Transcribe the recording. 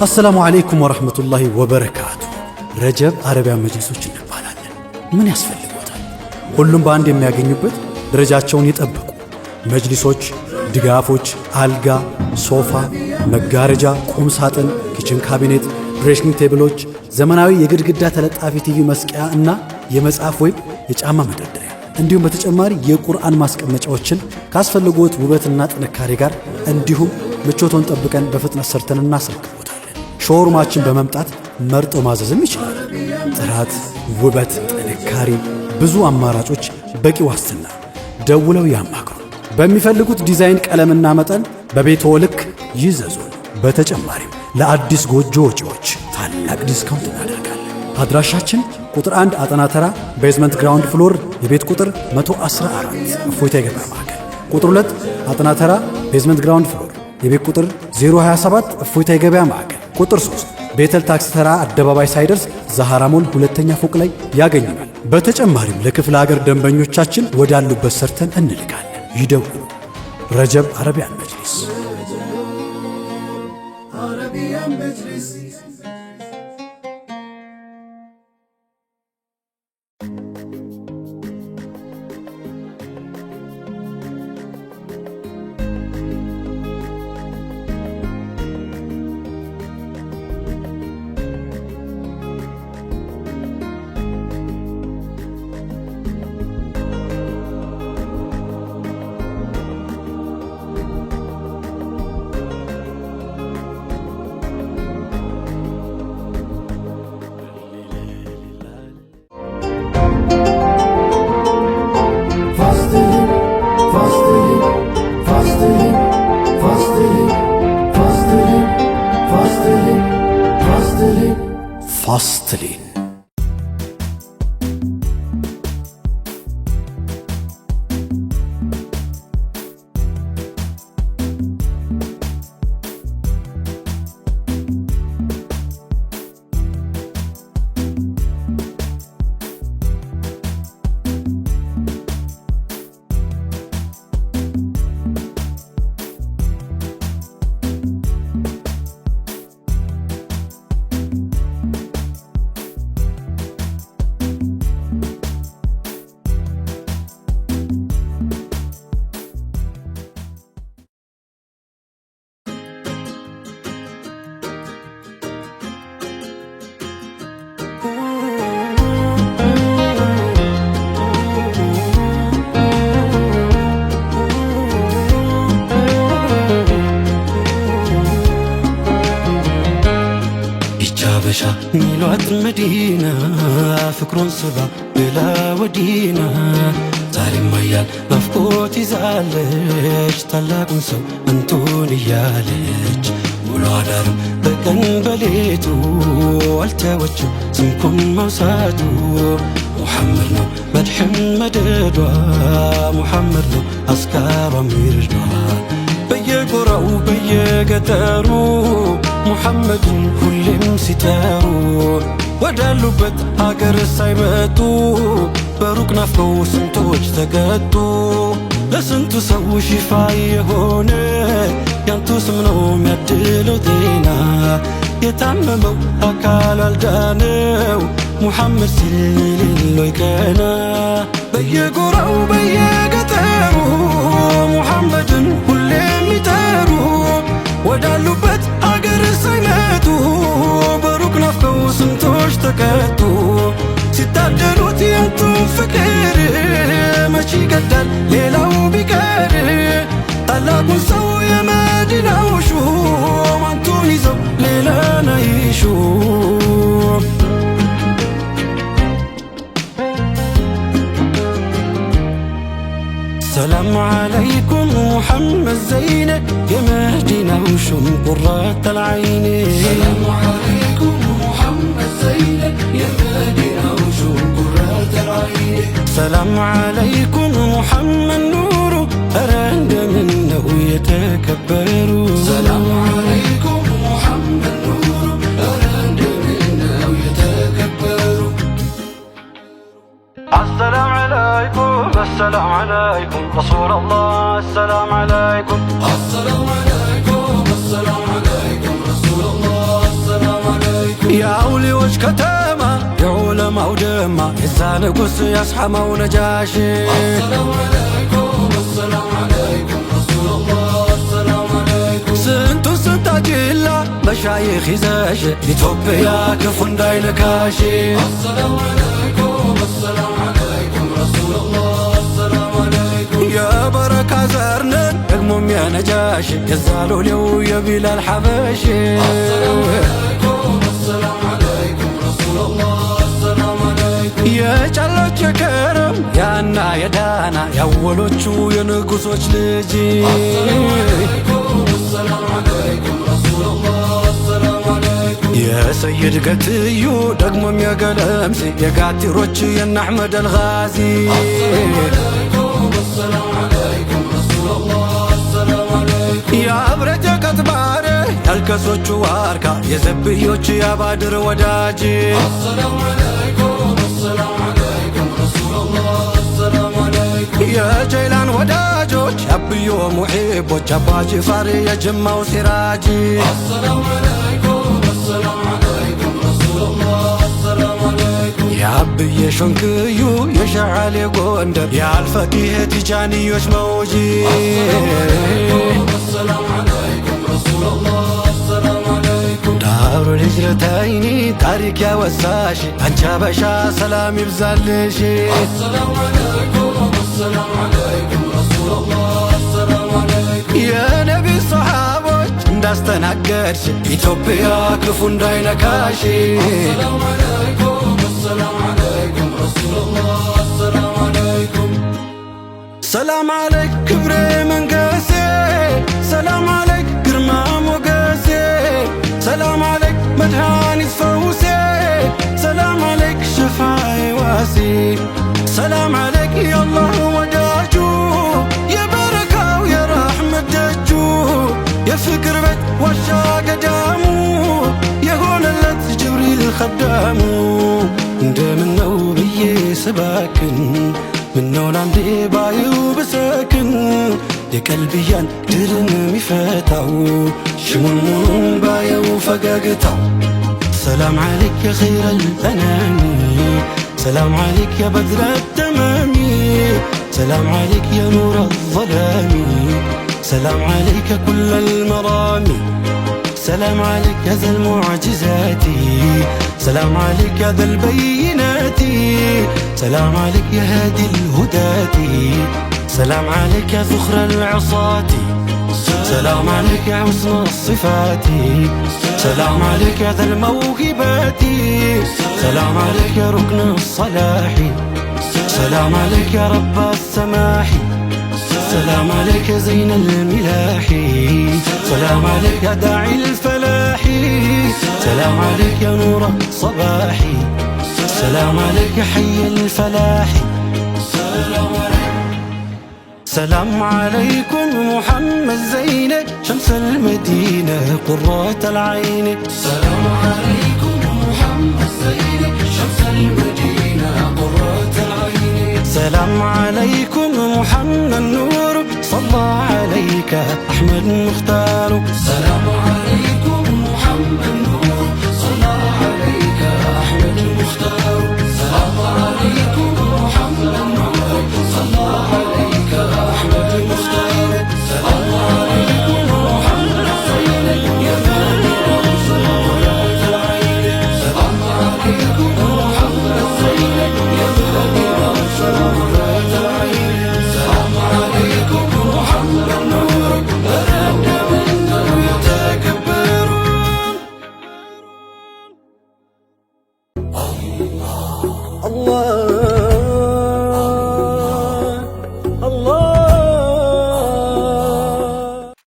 السلام عليكم ورحمة الله وبركاته رجب عربية مجلسوች እንባላለን ምን ያስፈልጋታል ሁሉም በአንድ የሚያገኙበት ደረጃቸውን ይጠብቁ መጅሊሶች ድጋፎች አልጋ ሶፋ መጋረጃ ቁም ሳጥን ኪችን ካቢኔት ድሬሲንግ ቴብሎች ዘመናዊ የግድግዳ ተለጣፊ ቲቪ መስቀያ እና የመጽሐፍ ወይም የጫማ መደርደሪያ እንዲሁም በተጨማሪ የቁርአን ማስቀመጫዎችን ካስፈልጉት ውበትና ጥንካሬ ጋር እንዲሁም ምቾቱን ጠብቀን በፍጥነት ሰርተን እናስረክቦታለን ሾሩማችን በመምጣት መርጦ ማዘዝም ይችላል ጥራት ውበት ጥንካሬ ብዙ አማራጮች በቂ ዋስትና ደውለው ያማክሩ በሚፈልጉት ዲዛይን ቀለምና መጠን በቤትዎ ልክ ይዘዙ በተጨማሪም ለአዲስ ጎጆ ወጪዎች ታላቅ ዲስካውንት እናደርጋለን አድራሻችን ቁጥር 1 አጠና ተራ ቤዝመንት ግራውንድ ፍሎር የቤት ቁጥር 114 እፎይታ የገበያ ማዕከል ቁጥር 2 አጠና ተራ ቤዝመንት ግራውንድ ፍሎር የቤት ቁጥር 027 እፎይታ የገበያ ማዕከል ቁጥር 3 ቤተል ታክሲ ተራ አደባባይ ሳይደርስ ዛሃራ ሞል ሁለተኛ ፎቅ ላይ ያገኙናል በተጨማሪም ለክፍለ ሀገር ደንበኞቻችን ወዳሉበት ሰርተን እንልካለን ይደውሉ ረጀብ አረቢያን መጅሊስ Fastlin ሚሏት መዲና ፍቅሩን ስባ ብላ ወዲና ዛሬም አያል ናፍቆት ይዛለች ታላቁን ሰው እንቱን እያለች ውሎ አዳርም በቀን በሌቱ አልተወችው ስምኩን መውሳቱ ሙሐመድ ነው መድሕም መደዷ ሙሐመድ ነው አስካሯ ሚርዷ በየጎራው በየገጠሩ ሙሐመድን ሁሌም ሲጠሩ ወዳሉበት ሀገር ሳይመጡ በሩቅ ናፍቀው ስንቶች ተቀጡ ለስንቱ ሰው ሽፋ የሆነ ያንቱ ስም ነው የሚያድለው ጤና የታመመው አካል አልዳነው ሙሐመድ ሲል ቀና በየጎራው በየገጠሩ ሙሐመድን ሁሌም ይጠሩ ወዳሉበት ሀገር ሳይመጡ በሩቅ ናፍቀው ስንቶች ተቀጡ ሲታደሉት ያንቱን ፍቅር መች ይገዳል ሌላው ቢቀር ታላቁን ሰው የመዲናው ሹም አንቱን ይዘው ሌላን አይሹም ሰላም ዓለይኩም ሙሐመድ ዘይነ የመዲናው ሹም ቁረተ ልዓይን ሰላም ዓለይኩም ሙሐመድ ዘይነ የመዲናው ሹም ቁረተ ልዓይን ሰላም ዓለይኩም ሙሐመድ ኑሩ ኧረ እንደምን ነው የተከበሩ ሰላም ዓለይኩም ሙሐመድ ኑሩ ኧረ እንደምን ነው የተከበሩ السلام عليكم السلام عليكم رسول الله السلام عليكم السلام عليكم السلام عليكم رسول الله السلام عليكم يا أولي وش كتامة يا علماء ودمة يزان قص يصحى ونجاشي السلام عليكم السلام عليكم رسول الله السلام عليكم سنتو سنتا جيلا مشايخ يزاشي إثيوبيا كفن داينكاشي السلام عليكم السلام عليكم رسول الله السلام عليكم يا بركة زرنن اقمم يا نجاشي يزالوا ليو يا بلال حبشي السلام عليكم السلام عليكم رسول الله السلام عليكم يا جلوش كرم يا أنا يا دانا يا ولوشو يا نقصوش لجي السلام عليكم السلام عليكم رسول الله السلام عليكم يا سيد قتيو دقمم يا قلمسي يا قاتي روتشي يا أحمد الغازي السلام عليكم السلام عليكم رسول الله السلام عليكم يا أبرد يا كتباري يا الكسوتشو واركا يا زبيوتشي يا بادر وداجي السلام عليكم السلام عليكم رسول الله السلام عليكم يا جيلان وداجوش يا بيو محبوش يا باجي فاري يا جمة وسراجي السلام عليكم السلام عليكم رسول الله السلام عليكم يا بي شنكيو يا شعالي قندر يا الفقيه تجاني يوش موجي السلام عليكم رسول الله السلام عليكم دار الهجرتيني تاريخ يا وساشي أنجا بشا سلام يبزالشي السلام عليكم السلام عليكم رسول الله السلام عليكم يا نبي صحابك እንዳስተናገድሽ ኢትዮጵያ ክፉ እንዳይነካሽ السلام عليكم السلام عليكم رسول الله السلام عليكم سلام عليك كبر منقاسي سلام عليك قرما موقاسي سلام عليك مدهاني فوسي سلام عليك شفاي واسي سلام عليك يا الله وداجو يا بركة ويا رحمة دجو يا فكر بيت وشا قدامو يا هون اللت جبريل خدامو እንደምነው ብዬ ስባክን ምነው ላንዴ ባየው ብሰክን የቀልብያን ድርን የሚፈታው ሽሙንሙኑን ባየው ፈገግታው ሰላም عليك يا خير الأنام سلام عليك يا بدر التمام سلام عليك يا نور الظلام سلام عليك كل المرامي سلام عليك يا ذا المعجزات سلام عليك يا ذا البينات سلام عليك يا هادي الهداة سلام عليك يا ذخر العصاة سلام عليك يا حسن الصفات سلام عليك يا ذا الموهبات سلام عليك يا ركن الصلاح سلام عليك يا رب السماح سلام عليك يا زين الملاح سلام عليك يا داعي الفلاح سلام عليك يا نور الصباح سلام عليك يا حي الفلاح سلام عليكم محمد زينب شمس المدينة قرة العين سلام عليكم محمد زينب شمس المدينة قرة العين سلام عليكم محمد النور صلى عليك أحمد مختار سلام عليكم محمد النور صلى عليك أحمد مختار سلام عليكم محمد النور صلى عليك أحمد مختار سلام عليكم محمد زينب يا غالي صلاة العين سلام عليكم محمد زينب يا غالي صلاة العين سلام عليكم محمد النور أراد منا يتكبرون الله